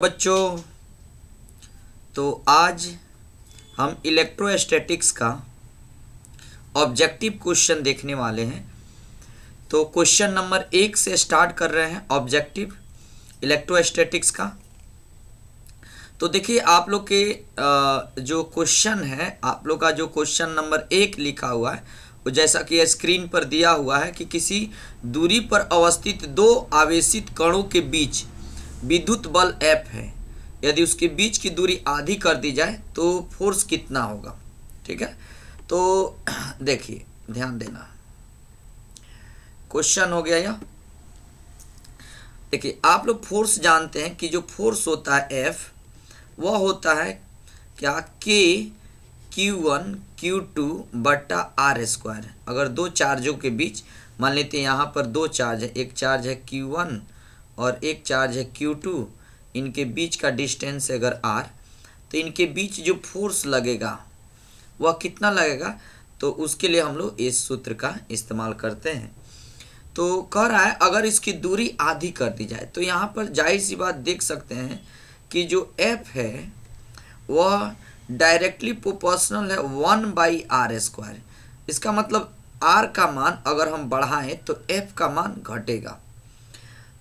बच्चों, तो आज हम इलेक्ट्रोस्टैटिक्स का ऑब्जेक्टिव क्वेश्चन देखने वाले हैं। तो क्वेश्चन नंबर 1 से स्टार्ट कर रहे हैं ऑब्जेक्टिव इलेक्ट्रोस्टैटिक्स का। तो देखिए आप लोग के जो क्वेश्चन है, आप लोग का जो क्वेश्चन नंबर 1 लिखा हुआ है वो जैसा कि स्क्रीन पर दिया हुआ है कि किसी दूरी पर अवस्थित दो आवेशित कणों के बीच विद्युत बल F है। यदि उसके बीच की दूरी आधी कर दी जाए तो फोर्स कितना होगा। ठीक है, तो देखिए ध्यान देना, क्वेश्चन हो गया यह। देखिए आप लोग फोर्स जानते हैं कि जो फोर्स होता है F वह होता है क्या, K Q1 Q2 बटा R स्क्वायर। अगर दो चार्जों के बीच, मान लेते हैं यहाँ पर दो चार्ज है, एक चार्ज है Q1 और एक चार्ज है Q2, इनके बीच का डिस्टेंस अगर R, तो इनके बीच जो फोर्स लगेगा वह कितना लगेगा, तो उसके लिए हम लोग इस सूत्र का इस्तेमाल करते हैं। तो कह रहा है अगर इसकी दूरी आधी कर दी जाए, तो यहाँ पर जाहिर सी बात देख सकते हैं कि जो F है वह डायरेक्टली प्रोपोर्शनल है 1/r स्क्वायर। इसका मतलब R का मान अगर हम बढ़ाएं तो F का मान घटेगा।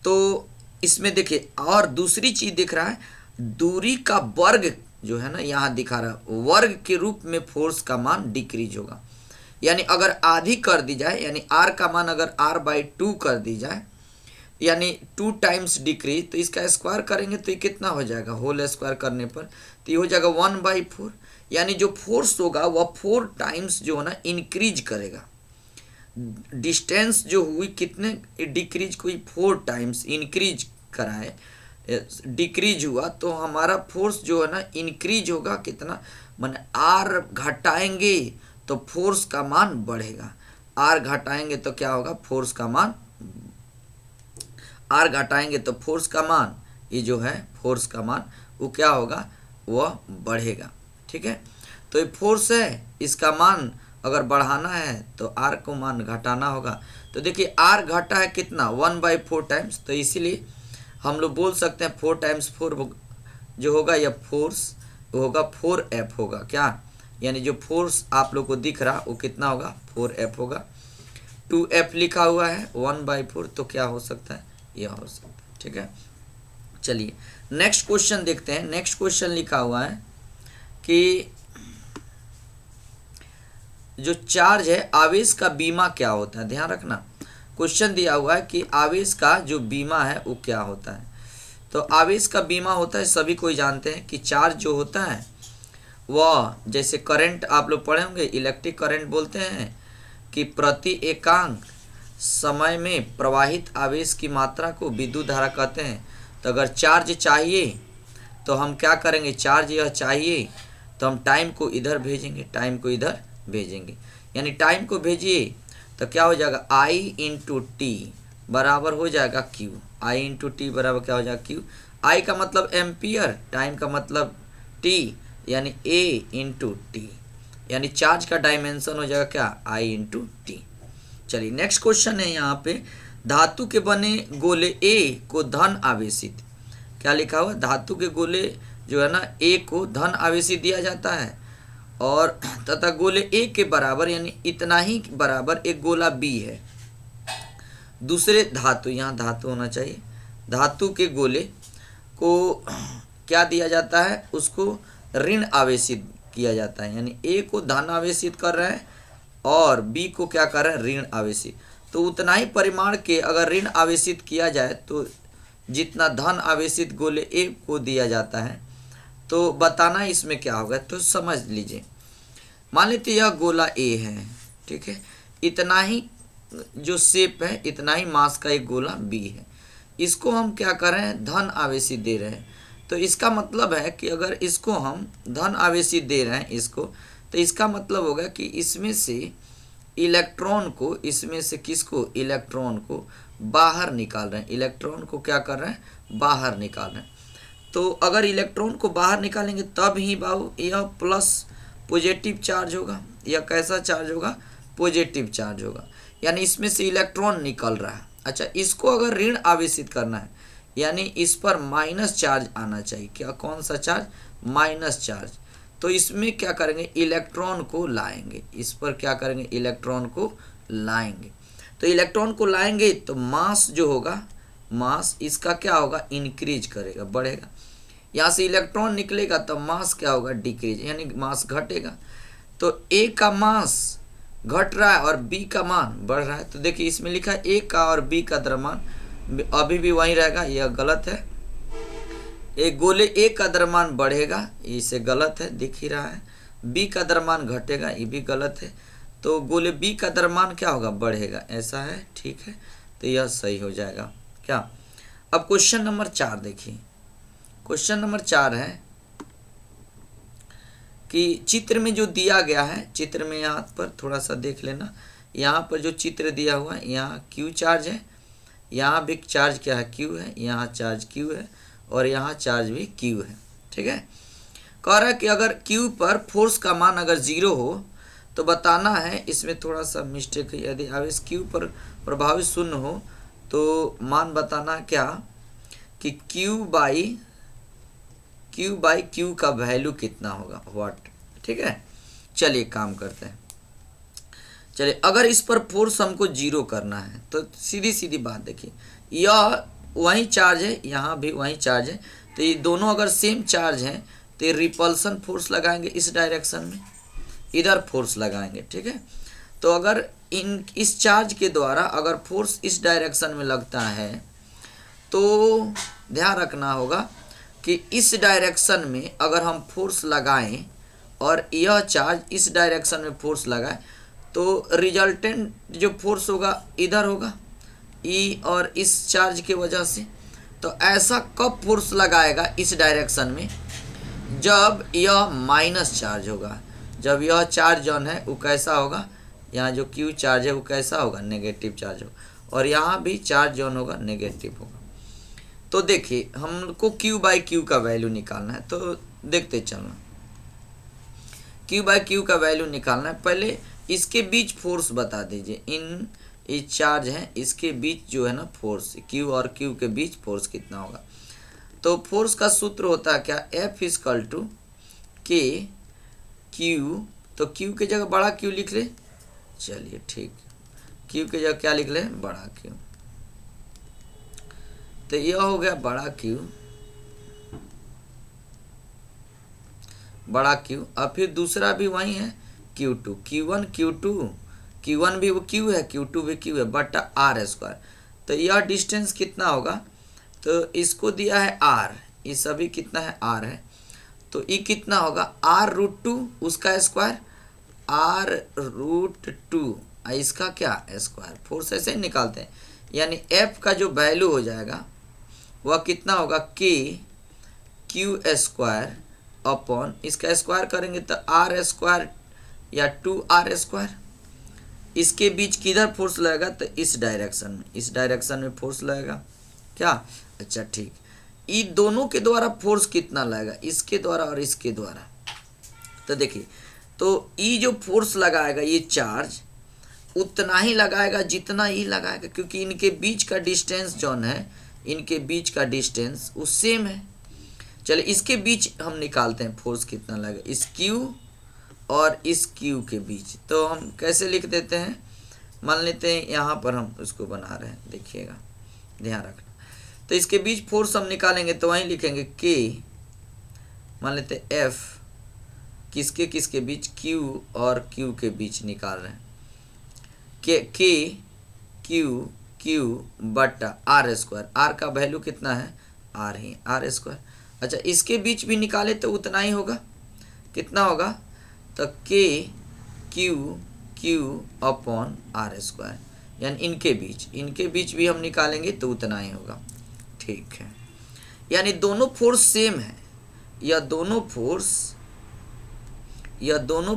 तो इसमें देखिए और दूसरी चीज दिख रहा है, दूरी का वर्ग जो है ना, यहाँ दिखा रहा है वर्ग के रूप में फोर्स का मान डिक्रीज होगा। यानी अगर आधी कर दी जाए, यानी R का मान अगर R/2 कर दी जाए, यानी 2 टाइम्स डिक्रीज, तो इसका स्क्वायर करेंगे तो ये कितना हो जाएगा, होल स्क्वायर करने पर तो ये हो जाएगा 1/4। यानी जो फोर्स होगा वह 4 टाइम्स जो है ना इंक्रीज करेगा। डिस्टेंस जो हुई कितने डिक्रीज हुई, 4 टाइम्स इंक्रीज कराए, डिक्रीज हुआ, तो हमारा फोर्स जो है ना इंक्रीज होगा कितना, माने R घटाएंगे तो फोर्स का मान बढ़ेगा। R घटाएंगे तो क्या होगा, फोर्स का मान, R घटाएंगे तो फोर्स का मान, ये जो है फोर्स का मान वो क्या होगा, वह बढ़ेगा। ठीक है, तो ये फोर्स है, इसका मान अगर बढ़ाना है तो R को मान घटाना होगा। तो देखिए R घटा है कितना, 1/4 टाइम्स, तो इसीलिए हम लोग बोल सकते हैं 4 टाइम्स 4 जो होगा यह फोर्स वो होगा 4F होगा क्या, यानी जो फोर्स आप लोग को दिख रहा वो कितना होगा, 4F होगा। 2F लिखा हुआ है 1/4, तो क्या हो सकता है, यह हो सकता है। ठीक है, चलिए नेक्स्ट क्वेश्चन देखते हैं। नेक्स्ट क्वेश्चन लिखा हुआ है कि जो चार्ज है आवेश का बीमा क्या होता है। ध्यान रखना, क्वेश्चन दिया हुआ है कि आवेश का जो बीमा है वो क्या होता है। तो आवेश का बीमा होता है, सभी कोई जानते हैं कि चार्ज जो होता है वह, जैसे करंट आप लोग पढ़े होंगे, इलेक्ट्रिक करंट बोलते हैं कि प्रति एकांक समय में प्रवाहित आवेश की मात्रा को विद्युत धारा कहते हैं। तो अगर चार्ज चाहिए तो हम क्या करेंगे, चार्ज यह चाहिए तो हम टाइम को इधर भेजेंगे, टाइम को इधर भेजेंगे, यानी टाइम को भेजिए तो क्या हो जाएगा, I इंटू टी बराबर हो जाएगा Q। I इंटू टी बराबर क्या हो जाएगा, Q। I का मतलब एम्पियर, टाइम का मतलब T, यानी A इंटू टी, यानी चार्ज का डायमेंशन हो जाएगा क्या, I इंटू टी। चलिए नेक्स्ट क्वेश्चन है यहाँ पे, धातु के बने गोले A को धन आवेशित, क्या लिखा हुआ, धातु के गोले जो है ना A को धन आवेशित दिया जाता है, और तथा गोले A के बराबर यानी इतना ही बराबर एक गोला B है। दूसरे धातु, यहाँ धातु होना चाहिए, धातु के गोले को क्या दिया जाता है, उसको ऋण आवेशित किया जाता है, यानी A को धन आवेशित कर रहे हैं और B को क्या कर रहे हैं, ऋण आवेशित। तो उतना ही परिमाण के अगर ऋण आवेशित किया जाए तो जितना धन आवेशित गोले A को दिया जाता है, तो बताना इसमें क्या होगा, तो समझ लीजिए। मान लेते यह गोला A है, ठीक है, इतना ही जो शेप है, इतना ही मास का एक गोला B है, इसको हम क्या कर रहे हैं, धन आवेशित दे रहे हैं। तो इसका मतलब है कि अगर इसको हम धन आवेशित दे रहे हैं इसको, तो इसका मतलब होगा कि इसमें से इलेक्ट्रॉन को, इसमें से किसको, इलेक्ट्रॉन को बाहर निकाल रहे हैं, इलेक्ट्रॉन को क्या कर रहे हैं, बाहर निकाल रहे हैं। तो अगर इलेक्ट्रॉन को बाहर निकालेंगे तब ही बाबू यह प्लस पॉजिटिव चार्ज होगा। यह कैसा चार्ज होगा, पॉजिटिव चार्ज होगा, यानी इसमें से इलेक्ट्रॉन निकल रहा है। अच्छा, इसको अगर ऋण आवेशित करना है, यानी इस पर माइनस चार्ज आना चाहिए। क्या, कौन सा चार्ज? Minus charge. तो इसमें क्या करेंगे? इलेक्ट्रॉन को लाएंगे। इस पर क्या करेंगे? इलेक्ट्रॉन को लाएंगे। तो इलेक्ट्रॉन को लाएंगे तो मास जो होगा, मास इसका क्या होगा? इंक्रीज करेगा, बढ़ेगा। यहाँ से इलेक्ट्रॉन निकलेगा तो मास क्या होगा? डिक्रीज, यानी मास घटेगा। तो ए का मास घट रहा है और बी का मान बढ़ रहा है। तो देखिए इसमें लिखा है ए का और बी का द्रव्यमान अभी भी वही रहेगा, यह गलत है। एक गोले ए का द्रव्यमान बढ़ेगा, इसे गलत है, दिख ही रहा है। बी का द्रव्यमान घटेगा, ये भी गलत है। तो गोले बी का द्रव्यमान क्या होगा? बढ़ेगा, ऐसा है, ठीक है। तो यह सही हो जाएगा। क्या, अब क्वेश्चन नंबर 4 देखिए। क्वेश्चन नंबर 4 है कि चित्र में जो दिया गया है, चित्र में यहाँ पर थोड़ा सा देख लेना। यहाँ पर जो चित्र दिया हुआ है, यहाँ क्यू चार्ज है, यहाँ भी चार्ज क्या है? क्यू है, यहाँ चार्ज क्यू है और यहाँ चार्ज भी क्यू है, ठीक है। कह रहा है कि अगर क्यू पर फोर्स का मान अगर 0 हो तो बताना है, इसमें थोड़ा सा मिस्टेक है। यदि आवेश क्यू पर प्रभावी 0 हो तो मान बताना क्या कि क्यू बाई क्यू का वैल्यू कितना होगा, व्हाट, ठीक है। चलिए काम करते हैं। चलिए, अगर इस पर फोर्स हमको 0 करना है तो सीधी सीधी बात देखिए, यह वही चार्ज है, यहाँ भी वही चार्ज है। तो ये दोनों अगर सेम चार्ज हैं तो ये रिपल्सन फोर्स लगाएंगे इस डायरेक्शन में, इधर फोर्स लगाएंगे, ठीक है। तो अगर इस चार्ज के द्वारा अगर फोर्स इस डायरेक्शन में लगता है तो ध्यान रखना होगा कि इस डायरेक्शन में अगर हम फोर्स लगाएं और यह चार्ज इस डायरेक्शन में फोर्स लगाए तो रिजल्टेंट जो फोर्स होगा इधर होगा, ई और इस चार्ज के वजह से। तो ऐसा कब फोर्स लगाएगा इस डायरेक्शन में? जब यह माइनस चार्ज होगा। जब यह चार्ज जौन है वो कैसा होगा? यहाँ जो क्यू चार्ज है वो कैसा होगा? नेगेटिव चार्ज होगा। और यहाँ भी चार्ज जौन होगा नेगेटिव होगा। तो देखिए हमको क्यू बाई क्यू का वैल्यू निकालना है, तो देखते चलना। क्यू बाई क्यू का वैल्यू निकालना है। पहले इसके बीच फोर्स बता दीजिए। ये चार्ज है, इसके बीच जो है ना फोर्स, क्यू और क्यू के बीच फोर्स कितना होगा? तो फोर्स का सूत्र होता है क्या? एफ इजकल टू के क्यू। तो क्यू की जगह बड़ा क्यू लिख ले, चलिए ठीक। क्यू की जगह क्या लिख ले? बड़ा क्यू। तो यह हो गया बड़ा क्यू, बड़ा क्यू। अब फिर दूसरा भी वही है Q2, Q1 Q2, Q1 भी वो क्यू है, Q2 भी क्यू है, बटा आर स्क्वायर। तो यह डिस्टेंस कितना होगा? तो इसको दिया है आर, ये सभी कितना है? आर है। तो ये कितना होगा? r√2 उसका स्क्वायर, r√2 इसका क्या? स्क्वायर। फोर्स ऐसे ही निकालते हैं। यानी F का जो वैल्यू हो जाएगा वह कितना होगा? K क्यू स्क्वायर अपॉन, इसका स्क्वायर करेंगे तो आर स्क्वायर या 2r स्क्वायर। इसके बीच किधर फोर्स लगेगा? तो इस डायरेक्शन में, इस डायरेक्शन में फोर्स लगेगा। क्या? अच्छा ठीक। ये दोनों के द्वारा फोर्स कितना लगेगा? इसके द्वारा और इसके द्वारा। तो देखिए, तो ये जो फोर्स लगाएगा ये चार्ज उतना ही लगाएगा जितना ही लगाएगा, क्योंकि इनके बीच का डिस्टेंस जौन है, इनके बीच का डिस्टेंस वो सेम है। चलिए इसके बीच हम निकालते हैं फोर्स कितना लगेगा, इस क्यू और इस क्यू के बीच। तो हम कैसे लिख देते हैं? मान लेते हैं यहाँ पर हम उसको बना रहे हैं, देखिएगा ध्यान रखना। तो इसके बीच फोर्स हम निकालेंगे तो वहीं लिखेंगे के, मान लेते हैं एफ किसके किसके बीच? क्यू और क्यू के बीच निकाल रहे हैं। के क्यू क्यू बटा आर स्क्वायर। आर का वैल्यू कितना है? आर ही, आर स्क्वायर। अच्छा इसके बीच भी निकाले तो उतना ही होगा। कितना होगा? तो k q q upon r square, यानी इनके बीच भी हम निकालेंगे तो उतना ही होगा। ठीक है, यानी दोनों फोर्स सेम है। यह दोनों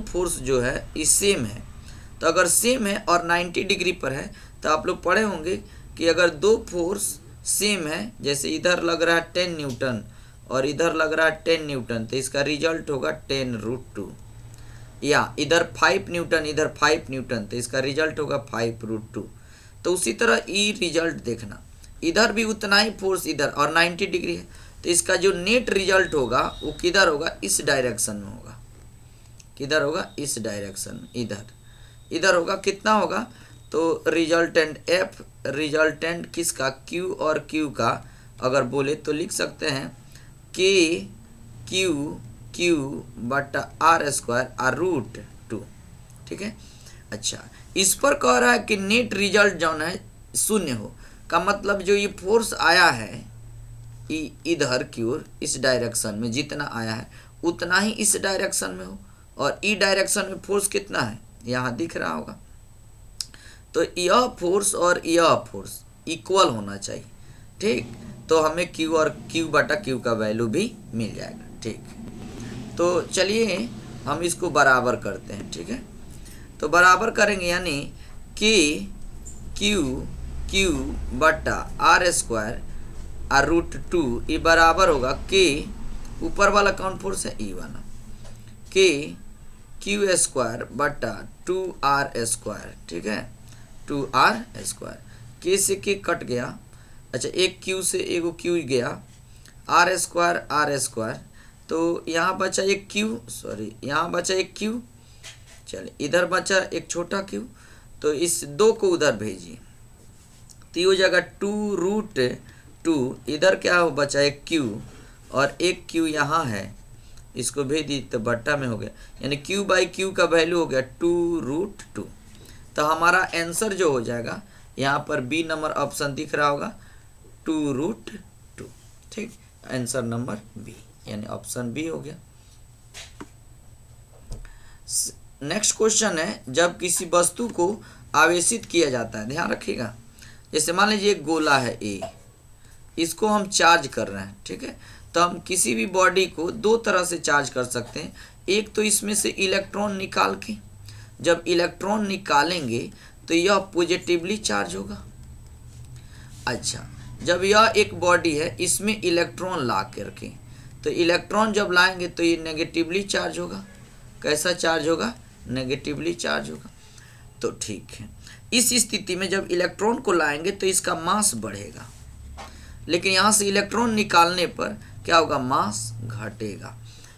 फोर्स जो है ये सेम है। तो अगर सेम है और 90 डिग्री पर है तो आप लोग पढ़े होंगे कि अगर दो फोर्स सेम है, जैसे इधर लग रहा है 10 न्यूटन और इधर लग रहा है 10 न्यूटन, तो इसका रिजल्ट होगा 10√2। या इधर 5 न्यूटन इधर 5 न्यूटन, तो इसका रिजल्ट होगा 5√2। तो उसी तरह ई रिजल्ट देखना इधर भी उतना ही फोर्स इधर, और 90 डिग्री है, तो इसका जो नेट रिजल्ट होगा वो किधर होगा, इस डायरेक्शन में होगा। किधर होगा, इस डायरेक्शन में, इधर होगा। कितना होगा, तो रिजल्टेंट एफ, रिजल्टेंट किसका, क्यू और क्यू का अगर बोले तो लिख सकते हैं के क्यू बटा आर स्क्वायर आर रूट 2। ठीक है। अच्छा, इस पर कह रहा है कि नेट रिजल्ट जो है शून्य हो, का मतलब जो ये फोर्स आया है इधर की ओर इस डायरेक्शन में जितना आया है उतना ही इस डायरेक्शन में हो, और ई डायरेक्शन में फोर्स कितना है यहाँ दिख रहा होगा। तो यह फोर्स और यह फोर्स इक्वल होना चाहिए। ठीक, तो हमें क्यू और क्यू बटा क्यू का वैल्यू भी मिल जाएगा। ठीक, तो चलिए हम इसको बराबर करते हैं। ठीक है, तो बराबर करेंगे यानी कि क्यू बटा आर स्क्वायर आर रूट 2 ये बराबर होगा के, ऊपर वाला कौन फोर्स है, ई वाला, के क्यू स्क्वायर बटा 2r स्क्वायर। ठीक है, 2r स्क्वायर, के से के कट गया। अच्छा, एक क्यू से एगो क्यू गया, आर स्क्वायर, तो यहाँ बचा एक क्यू, सॉरी यहाँ बचा एक क्यू, चलिए इधर बचा एक छोटा क्यू, तो इस दो को उधर भेजिए, तो ये जगह 2√2, इधर क्या हो बचा एक क्यू और एक क्यू यहाँ है, इसको भेज दी तो बट्टा में हो गया, यानी क्यू बाई क्यू का वैल्यू हो गया 2√2। तो हमारा आंसर जो हो जाएगा यहाँ पर बी नंबर ऑप्शन दिख रहा होगा 2√2। ठीक, आंसर नंबर बी यानी ऑप्शन बी हो गया। नेक्स्ट क्वेश्चन है, जब किसी वस्तु को आवेशित किया जाता है, ध्यान रखिएगा, जैसे मान लीजिए एक गोला है ए, इसको हम चार्ज कर रहे हैं। ठीक है, तो हम किसी भी बॉडी को दो तरह से चार्ज कर सकते हैं। एक तो इसमें से इलेक्ट्रॉन निकाल के, जब इलेक्ट्रॉन निकालेंगे तो यह पॉजिटिवली चार्ज होगा। अच्छा, जब यह एक बॉडी है इसमें इलेक्ट्रॉन ला करके, तो इलेक्ट्रॉन जब लाएंगे तो ये नेगेटिवली चार्ज होगा। कैसा चार्ज होगा, नेगेटिवली चार्ज होगा। तो ठीक है, इस स्थिति में जब इलेक्ट्रॉन को लाएंगे तो इसका मास बढ़ेगा, लेकिन यहाँ से इलेक्ट्रॉन निकालने पर क्या होगा, मास घटेगा।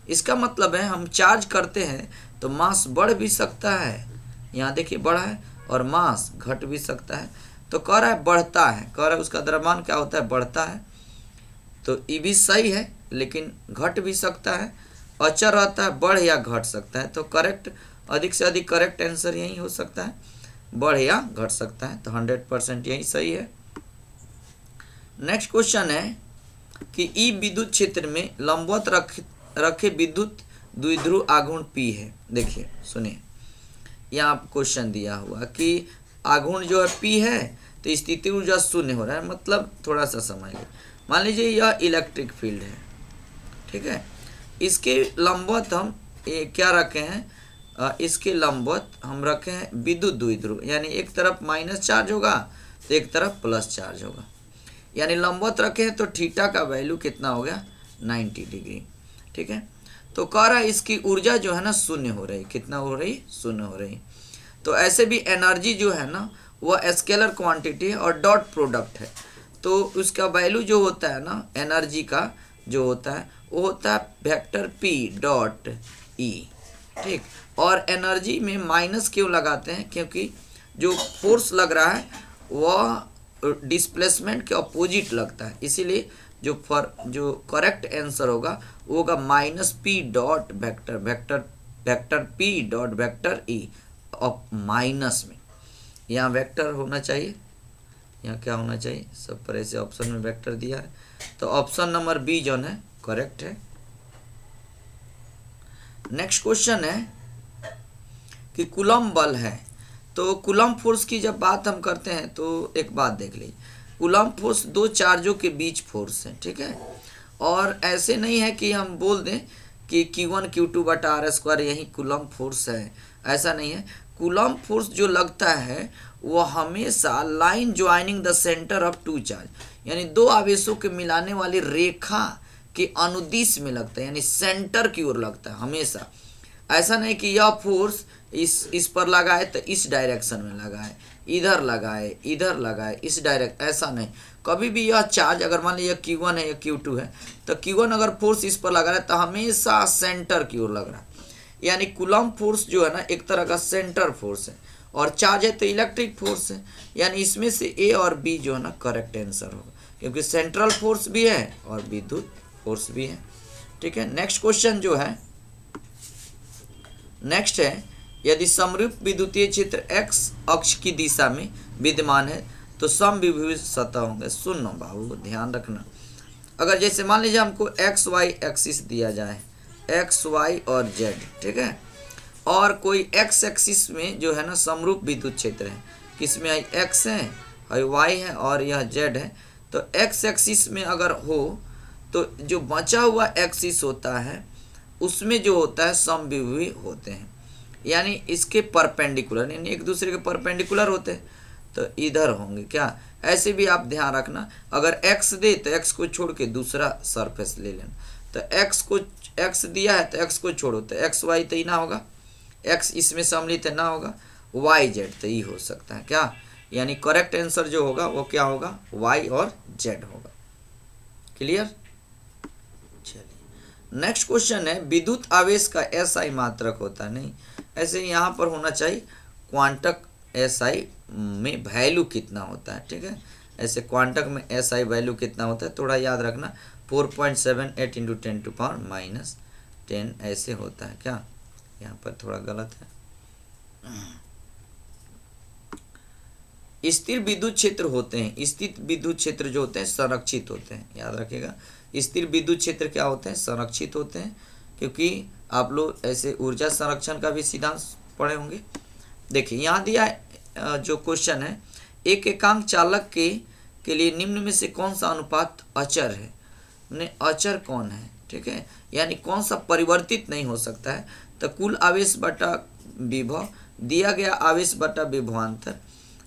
इसका मतलब है हम चार्ज करते हैं तो मास बढ़ भी सकता है, यहाँ देखिए बढ़ा है, और मास घट भी सकता है। तो कह रहा है बढ़ता है, कह रहा है उसका द्रव्यमान क्या होता है, बढ़ता है। तो ये भी सही है, लेकिन घट भी सकता है, अचर रहता है, बढ़ या घट सकता है। तो करेक्ट, अधिक से अधिक करेक्ट आंसर यही हो सकता है, बढ़ या घट सकता है। तो 100% यही सही है। नेक्स्ट क्वेश्चन है कि ई विद्युत क्षेत्र में लंबवत रखे विद्युत द्विध्रुव आघूर्ण P है। देखिए सुनिए, यहाँ क्वेश्चन दिया हुआ कि आघूर्ण जो है P है तो स्थिति ऊर्जा शून्य हो रहा है, मतलब थोड़ा सा समझिए। मान लीजिए यह इलेक्ट्रिक फील्ड है, ठीक है, इसके लंबवत हम क्या रखे हैं, इसके लंबवत हम रखे हैं विद्युत द्विध्रुव, यानी एक तरफ माइनस चार्ज होगा तो एक तरफ प्लस चार्ज होगा, यानी लंबवत रखे हैं तो थीटा का वैल्यू कितना हो गया, 90 डिग्री। ठीक है, तो कह रहा है इसकी ऊर्जा जो है ना शून्य हो रही, कितना हो रही, शून्य हो रही। तो ऐसे भी एनर्जी जो है ना वह स्केलर क्वांटिटी है और डॉट प्रोडक्ट है, तो उसका वैल्यू जो होता है ना एनर्जी का जो होता है वो होता है वेक्टर P डॉट E। ठीक, और एनर्जी में माइनस क्यों लगाते हैं, क्योंकि जो फोर्स लग रहा है वह डिस्प्लेसमेंट के अपोजिट लगता है, इसीलिए जो करेक्ट आंसर होगा वो होगा -P dot vector P dot vector E और माइनस में यहाँ वेक्टर होना चाहिए, यहाँ क्या होना चाहिए, सब पर ऐसे ऑप्शन में वेक्टर दिया है, तो ऑप्शन नंबर बी जो है करेक्ट है। नेक्स्ट क्वेश्चन है कि कूलम्ब बल है, तो कूलम्ब फोर्स की जब बात हम करते हैं तो एक बात देख लीजिए, कूलम्ब फोर्स दो चार्जों के बीच फोर्स है। ठीक है, और ऐसे नहीं है कि हम बोल दें कि Q1 Q2 बटा R स्क्वायर यही कूलम्ब फोर्स है, ऐसा नहीं है। कूलम्ब फोर्स जो लगता है वो हमेशा line joining the centre of two charge, यानी दो आवेशों के मिलाने वाली रेखा के अनुदिश में लगता है, यानी सेंटर की ओर लगता है हमेशा। ऐसा नहीं कि यह फोर्स इस पर लगाए तो इस डायरेक्शन में लगाए, इधर लगाए इस डायरेक्ट, ऐसा नहीं। कभी भी यह चार्ज अगर मान लीजिए Q1 है या Q2 है, तो Q1 अगर फोर्स इस पर लगा रहा है तो हमेशा सेंटर की ओर लग रहा है, यानी कूलम्ब फोर्स जो है ना एक तरह का सेंटर फोर्स है, और चार्ज है तो इलेक्ट्रिक फोर्स है, यानी इसमें से ए और बी जो है ना करेक्ट आंसर होगा, क्योंकि सेंट्रल फोर्स भी है और विद्युत फोर्स भी है। ठीक है, नेक्स्ट क्वेश्चन जो है नेक्स्ट है, यदि समरूप विद्युतीय क्षेत्र x अक्ष की दिशा में विद्यमान है तो समविभव सतह होंगे। सुनो बाबू, ध्यान रखना, अगर जैसे मान लीजिए हमको एक्स वाई एक्सिस दिया जाए, एक्स वाई और जेड, ठीक है, और कोई एक्स एक्सिस में जो है ना समरूप विद्युत क्षेत्र है, किसमें एक्स है और वाई है और यह जेड है, तो एक्स एक्सिस में अगर हो तो जो बचा हुआ एक्सिस होता है उसमें जो होता है समविभवी होते हैं, यानी इसके परपेंडिकुलर, यानी एक दूसरे के परपेंडिकुलर होते हैं, तो इधर होंगे क्या। ऐसे भी आप ध्यान रखना, अगर x दे तो x को छोड़ के दूसरा सरफेस ले लेना, तो x दिया है तो x को छोड़ो तो x y तो ही ना होगा, x इसमें सम्मिलित है ना होगा, y z तो ही हो सकता है क्या, यानी करेक्ट आंसर जो होगा वो क्या होगा, y और z होगा। क्लियर। चलिए नेक्स्ट क्वेश्चन है, विद्युत आवेश का SI मात्रक होता है, नहीं ऐसे यहाँ पर होना चाहिए क्वांटक SI में वैल्यू कितना होता है। ठीक है, ऐसे क्वांटक में SI वैल्यू कितना होता है थोड़ा याद रखना, 4.78 इंटू 10⁻10 ऐसे होता है क्या, यहाँ पर थोड़ा गलत है। स्थिर विद्युत क्षेत्र होते हैं, स्थिर विद्युत क्षेत्र जो होते हैं संरक्षित होते हैं, याद रखिएगा, स्थिर विद्युत क्षेत्र क्या होते हैं, संरक्षित होते हैं, क्योंकि आप लोग ऐसे ऊर्जा संरक्षण का भी सिद्धांत पढ़े होंगे। देखिए यहाँ दिया जो क्वेश्चन है, एक एकांक चालक के लिए निम्न में से कौन सा अनुपात अचर है, अचर कौन है, ठीक है, यानी कौन सा परिवर्तित नहीं हो सकता है, तो कुल आवेश बटा विभव, दिया गया आवेश बटा विभवांतर,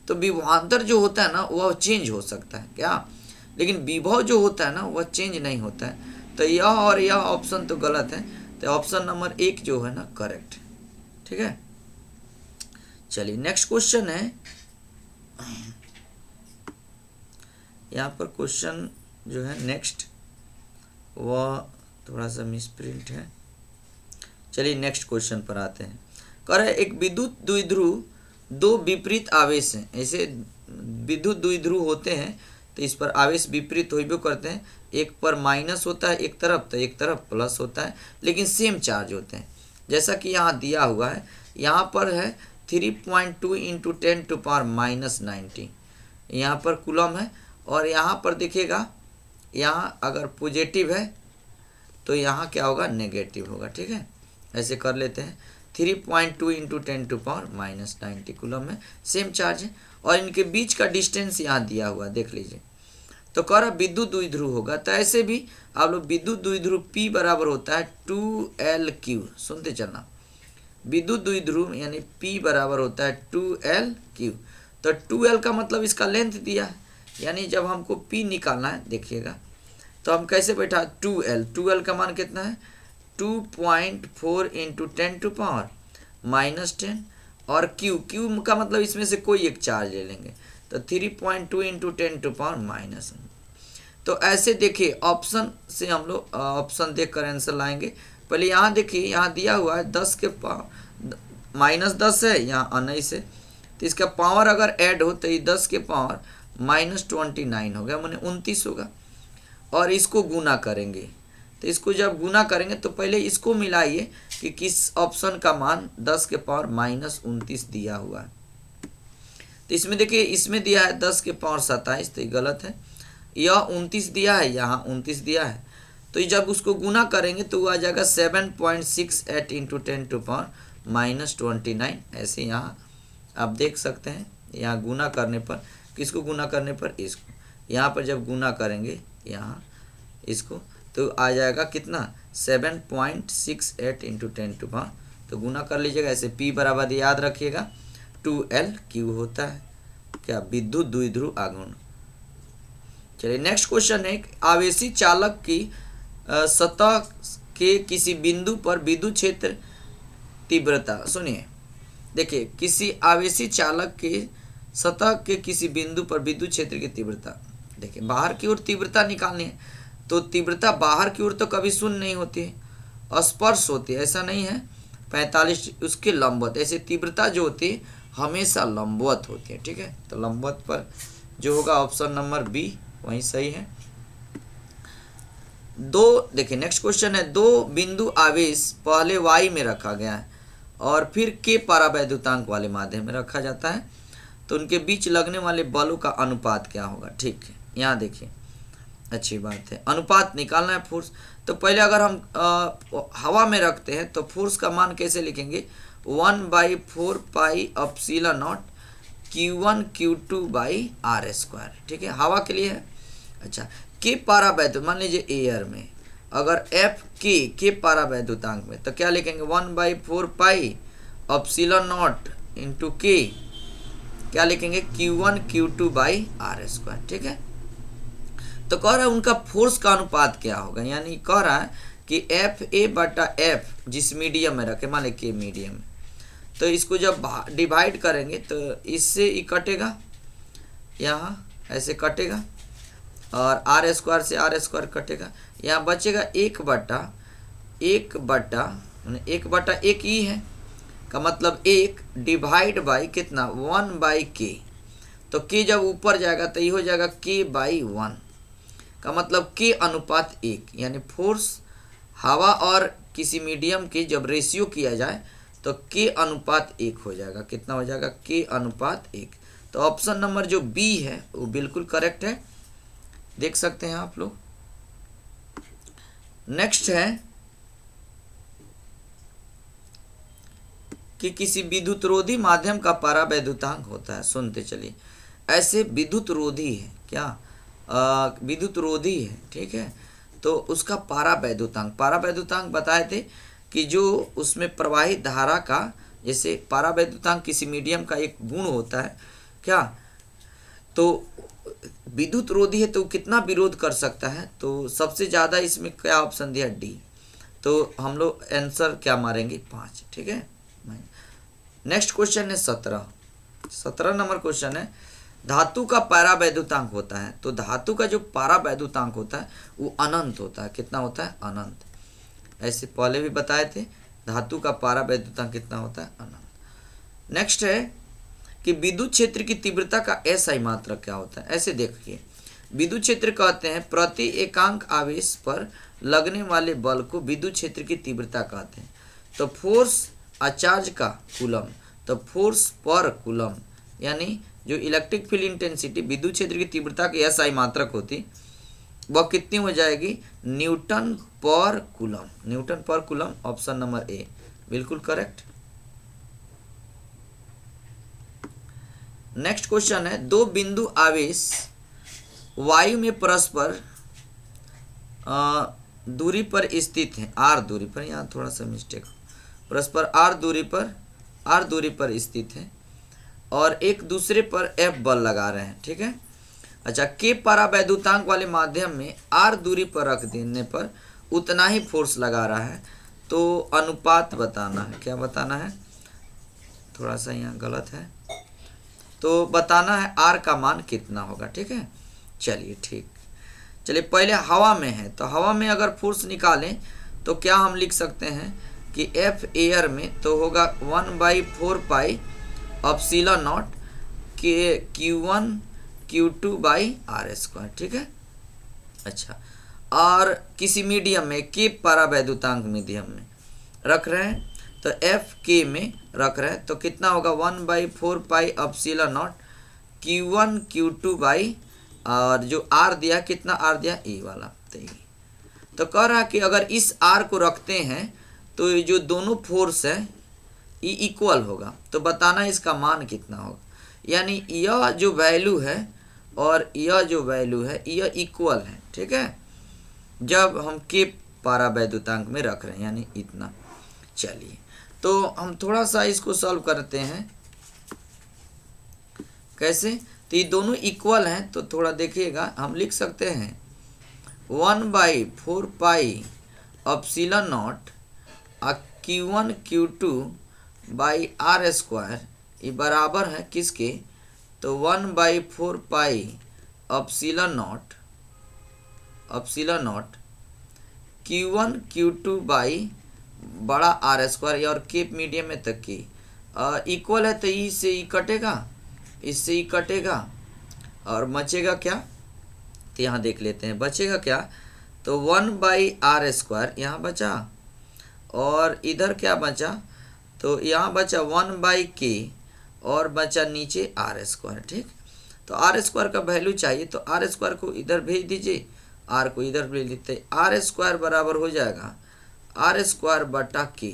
तो विभवांतर जो होता है ना वह चेंज हो सकता है क्या, लेकिन विभव जो होता है ना वह चेंज नहीं होता है, तो यह और यह ऑप्शन तो गलत है, तो ऑप्शन नंबर 1 जो है ना करेक्ट है। ठीक है, चलिए नेक्स्ट क्वेश्चन है, यहाँ पर क्वेश्चन जो है नेक्स्ट वह थोड़ा सा मिसप्रिंट है। चलिए नेक्स्ट क्वेश्चन पर आते हैं, कह रहे एक विद्युत द्विध्रुव दो विपरीत आवेश हैं, ऐसे विद्युत द्विध्रुव होते हैं तो इस पर आवेश विपरीत हो भी करते हैं, एक पर माइनस होता है एक तरफ तो एक तरफ प्लस होता है, लेकिन सेम चार्ज होते हैं, जैसा कि यहाँ दिया हुआ है, यहाँ पर है 3.2 इंटू 10⁻90 यहाँ पर कूलम है, और यहाँ पर देखिएगा यहाँ अगर पॉजिटिव है तो यहाँ क्या होगा, नेगेटिव होगा। ठीक है, ऐसे कर लेते हैं, 3.2 इंटू 10⁻90 कूलम में सेम चार्ज है, और इनके बीच का डिस्टेंस यहाँ दिया हुआ देख लीजिए, तो कह रहा विद्युत द्विध्रुव होगा, तो ऐसे भी आप लोग विद्युत द्विध्रुव P बराबर होता है 2Lq, सुनते चलना, विद्युत द्विध्रुव यानी P बराबर होता है 2Lq, तो 2L का मतलब इसका लेंथ दिया है, यानी जब हमको P निकालना है देखिएगा तो हम कैसे बैठा 2L का मान कितना है 2.4 इंटू 10⁻10, और Q का मतलब इसमें से कोई एक चार्ज ले लेंगे, तो 3.2 इंटू 10⁻। तो ऐसे देखिए ऑप्शन से हम लोग ऑप्शन देख कर आंसर लाएंगे। पहले यहाँ देखिए, यहाँ दिया हुआ है 10 के पावर -10 है, यहाँ 19 है, तो इसका पावर अगर ऐड हो तो ये 10 के पावर -29 हो गया, माने 29 होगा, और इसको गुना करेंगे, तो इसको जब गुना करेंगे तो पहले इसको मिलाइए कि किस ऑप्शन का मान 10 के पावर -29 दिया हुआ है, तो इसमें देखिए इसमें दिया है 10 के पावर 27, तो ये गलत है, यह 29 दिया है, यहाँ 29 दिया है, तो जब उसको गुना करेंगे तो वो आ जाएगा 7.68 इंटू 10⁻29, ऐसे यहाँ आप देख सकते हैं, यहाँ गुना करने पर किसको गुना करने पर इसको, यहाँ पर जब गुना करेंगे यहाँ इसको तो आ जाएगा कितना 7.68 इंटू 10⁻, तो गुना कर लीजिएगा, ऐसे P बराबर याद रखिएगा 2Lq होता है क्या, विद्युत द्विध्रुव आघूर्ण। चलिए नेक्स्ट क्वेश्चन है, आवेशी चालक की सतह के किसी बिंदु पर विद्युत क्षेत्र तीव्रता, सुनिए देखिए, किसी आवेशी चालक के सतह के किसी बिंदु पर विद्युत क्षेत्र की तीव्रता, देखिए बाहर की ओर तीव्रता निकालनी है, तो तीव्रता बाहर की ओर तो कभी शून्य नहीं होती है, स्पर्श होती है, ऐसा नहीं है 45 उसके लंबवत। ऐसे तीव्रता जो होती है हमेशा लंबवत होती है, ठीक है। तो लंबवत पर जो होगा ऑप्शन नंबर बी वही सही है। दो देखिए नेक्स्ट क्वेश्चन है, दो बिंदु आवेश पहले y में रखा गया है और फिर k परावैद्युतांक वाले माध्यम में रखा जाता है, तो उनके बीच लगने वाले बलों का अनुपात क्या होगा। ठीक है, यहाँ देखिए अच्छी बात है, अनुपात निकालना है फोर्स। तो पहले अगर हम हवा में रखते हैं तो फोर्स का मान कैसे लिखेंगे, 1/4 pi epsilon naught Q1 Q2 by r square, ठीक है, हवा के लिए है। अच्छा, के पारावैद्युत मान लीजिए एयर में अगर एफ के पारावैद्युतांक में, तो क्या लिखेंगे 1/4 पाई एप्सिलॉन नॉट इंटू के, क्या लिखेंगे Q1 Q2 by r square, ठीक है। तो कह रहा है उनका फोर्स का अनुपात क्या होगा, यानी कह रहा है कि एफ ए बटा एफ जिस मीडियम में रखे, मान लीजिए के मीडियम में, तो इसको जब डिवाइड करेंगे तो इससे ही कटेगा, यहाँ ऐसे कटेगा और आर स्क्वायर से आर स्क्वायर कटेगा, यहाँ बचेगा 1/1 ही है का मतलब 1 डिवाइड बाई कितना 1/k, तो k जब ऊपर जाएगा तो ये हो जाएगा k/1 का मतलब k अनुपात 1, यानी फोर्स हवा और किसी मीडियम की जब रेशियो किया जाए तो k अनुपात 1 हो जाएगा। कितना हो जाएगा k अनुपात 1। तो ऑप्शन नंबर जो बी है वो बिल्कुल करेक्ट है, देख सकते हैं आप लोग। नेक्स्ट है कि किसी विद्युत रोधी माध्यम का परावैद्युतांक होता है, सुनते चलिए। ऐसे विद्युत रोधी है, क्या विद्युत रोधी है, ठीक है, तो उसका परावैद्युतांक बताए थे कि जो उसमें प्रवाहित धारा का, जैसे परावैद्युतांक किसी मीडियम का एक गुण होता है, क्या, तो विद्युत रोधी है तो कितना विरोध कर सकता है, तो सबसे ज़्यादा इसमें क्या ऑप्शन दिया डी, तो हम लोग आंसर क्या मारेंगे 5, ठीक है। नेक्स्ट क्वेश्चन है 17 नंबर क्वेश्चन है, धातु का परावैद्युतांक होता है, तो धातु का जो परावैद्युतांक होता है वो अनंत होता है। कितना होता है, अनंत। ऐसे पहले भी बताए थे, धातु का परावैद्युतांक कितना होता है, अनंत। नेक्स्ट है कि विद्युत क्षेत्र की तीव्रता का एसआई मात्रक क्या होता है। ऐसे देखिए, विद्युत क्षेत्र कहते हैं प्रति एकांक आवेश पर लगने वाले बल को विद्युत क्षेत्र की तीव्रता कहते हैं। तो फोर्स चार्ज का कूलम, तो फोर्स पर कूलम, यानी जो इलेक्ट्रिक फील्ड इंटेंसिटी विद्युत क्षेत्र की तीव्रता की एसआई मात्रक होती वह कितनी हो जाएगी, न्यूटन पर कूलम। न्यूटन पर कूलम ऑप्शन नंबर ए बिल्कुल करेक्ट। नेक्स्ट क्वेश्चन है, दो बिंदु आवेश वायु में परस्पर दूरी पर स्थित है, आर दूरी पर, यहाँ थोड़ा सा मिस्टेक, परस्पर आर दूरी पर स्थित है और एक दूसरे पर एफ बल लगा रहे हैं, ठीक है। अच्छा, के परावैद्युतांक वाले माध्यम में आर दूरी पर रख देने पर उतना ही फोर्स लगा रहा है, तो अनुपात बताना है। क्या बताना है, थोड़ा सा यहाँ गलत है, तो बताना है आर का मान कितना होगा, ठीक है। चलिए ठीक, चलिए पहले हवा में है, तो हवा में अगर फोर्स निकालें तो क्या हम लिख सकते हैं कि एफ एयर में तो होगा 1/4 पाई एप्सिलॉन नॉट के Q1 Q2 by r square, ठीक है। अच्छा, और किसी मीडियम में के परावैद्युतांक मीडियम में रख रहे हैं, तो एफ के में रख रहे हैं, तो कितना होगा 1/4 pi epsilon naught Q1 Q2 by, और जो आर दिया कितना आर दिया ए वाला, तो कह रहा है कि अगर इस आर को रखते हैं तो ये जो दोनों फोर्स है ये इक्वल होगा, तो बताना इसका मान कितना होगा, यानी यह जो वैल्यू है और यह जो वैल्यू है यह इक्वल है, ठीक है, जब हम के परावैद्युतांक में रख रहे हैं, यानी इतना। चलिए, तो हम थोड़ा सा इसको सॉल्व करते हैं, कैसे, तो ये दोनों इक्वल हैं, तो थोड़ा देखिएगा, हम लिख सकते हैं 1/4 pi epsilon naught Q1 Q2 by r square, ये बराबर है किसके, तो 1/4 pi epsilon naught Q1 Q2 by बड़ा आर स्क्वायर और केप मीडियम में तक की इक्वल है, तो ई से ई कटेगा, इससे ई कटेगा और बचेगा क्या, तो यहाँ देख लेते हैं बचेगा क्या। तो 1/r², यहाँ बचा, और इधर क्या बचा, तो यहाँ बचा 1/k और बचा नीचे r²। ठीक, तो r² का वैल्यू चाहिए, तो r² को इधर भेज दीजिए, r को इधर भेज देते, r² बराबर हो जाएगा r² बटा k।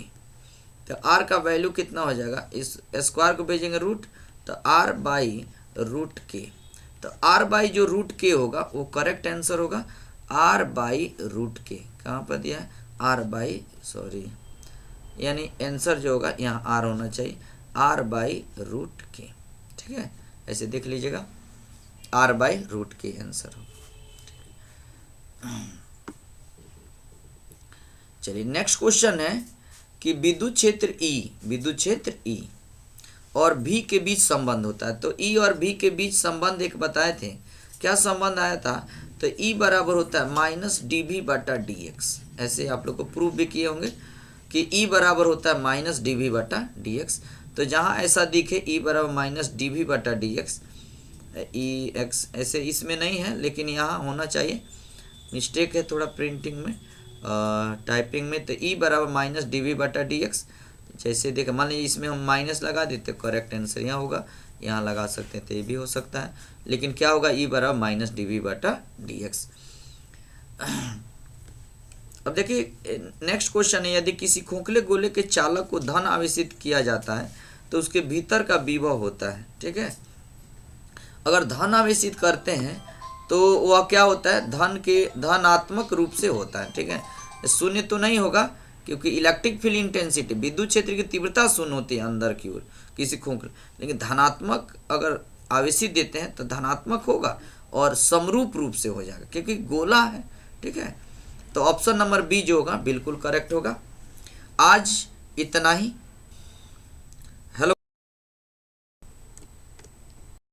तो r का वैल्यू कितना हो जाएगा, इस स्क्वायर को भेजेंगे रूट, तो r/√k। तो r/ जो √k होगा वो करेक्ट आंसर होगा, r/√k। कहाँ पर दिया है, r/, यानी आंसर जो होगा यहाँ r होना चाहिए, r/√k। ठीक है, ऐसे देख लीजिएगा, r/√k आंसर होगा। चलिए नेक्स्ट क्वेश्चन है कि विद्युत क्षेत्र E और V के बीच संबंध होता है। तो E और V के बीच संबंध एक बताए थे, क्या संबंध आया था, तो E बराबर होता है -dV/dx। ऐसे आप लोग को प्रूफ भी किए होंगे कि E बराबर होता है -dV/dx। तो जहाँ ऐसा दिखे E बराबर -dV/dx, EX ऐसे इसमें नहीं है, लेकिन यहाँ होना चाहिए, मिस्टेक है थोड़ा प्रिंटिंग में, टाइपिंग में। तो E बराबर -dV/dx, जैसे देखें, मान लीजिए इसमें हम माइनस लगा देते, करेक्ट आंसर यहाँ होगा, यहाँ लगा सकते हैं तो ये भी हो सकता है, लेकिन क्या होगा, E बराबर -dV/dx। अब देखिए नेक्स्ट क्वेश्चन है, यदि किसी खोखले गोले के चालक को धन आवेशित किया जाता है तो उसके भीतर का विभव होता है। ठीक है, अगर धन आवेशित करते हैं तो वह क्या होता है, धनात्मक रूप से होता है। ठीक है, शून्य तो नहीं होगा, क्योंकि इलेक्ट्रिक फील्ड इंटेंसिटी, विद्युत क्षेत्र की तीव्रता शून्य होती है अंदर की ओर किसी खोखले, लेकिन धनात्मक अगर आवेशित देते हैं तो धनात्मक होगा और समरूप रूप से हो जाएगा, क्योंकि गोला है। ठीक है, तो ऑप्शन नंबर बी जो होगा बिल्कुल करेक्ट होगा। आज इतना ही।